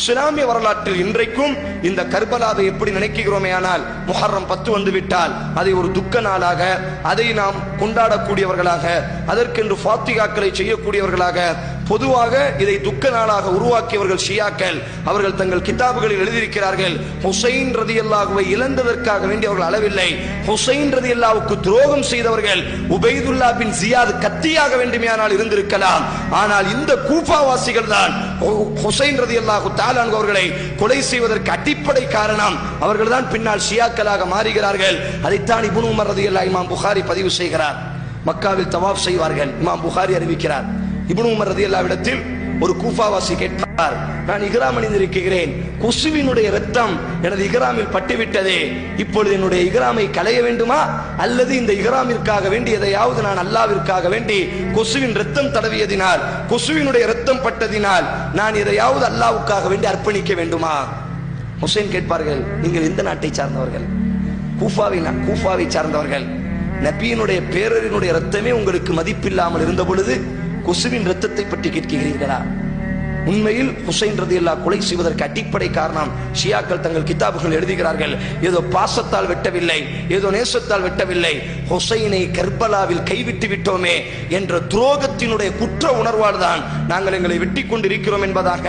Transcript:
இஸ்லாமிய வரலாற்றில் இன்றைக்கும் இந்த கர்பலாவை எப்படி நினைக்கிறோமே, ஆனால் முஹர்ரம் 10 வந்து விட்டால் அதை ஒரு துக்க நாளாக, அதை நாம் கொண்டாடக்கூடியவர்களாக, அதற்கென்று ஃபாத்திகாக்களை செய்யக்கூடியவர்களாக, பொதுவாக இதை துக்க நாளாக உருவாக்கியவர்கள் ஷியாக்கள். அவர்கள் தங்கள் கிதாபுகளில் எழுதியிருக்கிறார்கள், ஹுசைன் ரதியல்லாஹுவை இழந்ததற்காக வேண்டி அவர்கள் அளவில்லை, ஹுசைன் ரதியல்லாஹுக்கு துரோகம் செய்தவர்கள் உபைதுல்லா பின் ஜியாத் கத்தியாக வேண்டுமையானால் இருந்திருக்கலாம். ஆனால் இந்த கூஃபாவாசிகள் தான் ஹுசைன் ரதியல்லாஹு தஆலா அவர்களை கொலை செய்வதற்கு அடிப்படை காரணம். அவர்கள் தான் பின்னால் ஷியாக்களாக மாறுகிறார்கள். அதைத்தான் இப்னு உமர் ரதியல்லாஹு இமாம் புகாரி பதிவு செய்கிறார். மக்காவில் தவாப் செய்வார்கள். இமாம் புகாரி அறிவிக்கிறார், இப்னு உமர் ரதியல்லாஹுவிடத்தில் ஒரு கூஃபாவாசி கேட்பார், நான் இஹ்ராம் அணிந்திருக்கிறேன், கொசுவினுடைய இரத்தம் எனது இஹ்ராமில் பட்டுவிட்டதே, இப்பொழுது என்னுடைய இஹ்ராமை களைய வேண்டுமா, அல்லது இந்த இஹ்ராமிற்காக வேண்டி எதையாவது நான் அல்லாஹ்விற்காக வேண்டி கொசுவின் இரத்தம் தடவியதினால், கொசுவினுடைய இரத்தம் பட்டதினால் நான் எதையாவது அல்லாஹ்வுக்காக வேண்டி அர்ப்பணிக்க வேண்டுமா? ஹுசைன் கேட்பார்கள், நீங்கள் எந்த நாட்டை சார்ந்தவர்கள்? கூஃபாவை சார்ந்தவர்கள். நபியினுடைய பேரரினுடைய இரத்தமே உங்களுக்கு மதிப்பில்லாமல் இருந்த பொழுது கொசுவின் இரத்தத்தை பற்றி கேட்கிறீர்களா? உண்மையில் ஹுசைன் ரதியல்லாஹு கொலை செய்வதற்கு அடிப்படை காரணம் ஷியாக்கள் தங்கள் கிதாபுகள் எழுதுகிறார்கள், ஏதோ பாசத்தால் வெட்டவில்லை, ஏதோ நேசத்தால் வெட்டவில்லை, ஹுசைனை கர்பலாவில் கைவிட்டு விட்டோமே என்ற துரோகத்தினுடைய குற்ற உணர்வால் தான் நாங்கள் எங்களை வெட்டி கொண்டிருக்கிறோம் என்பதாக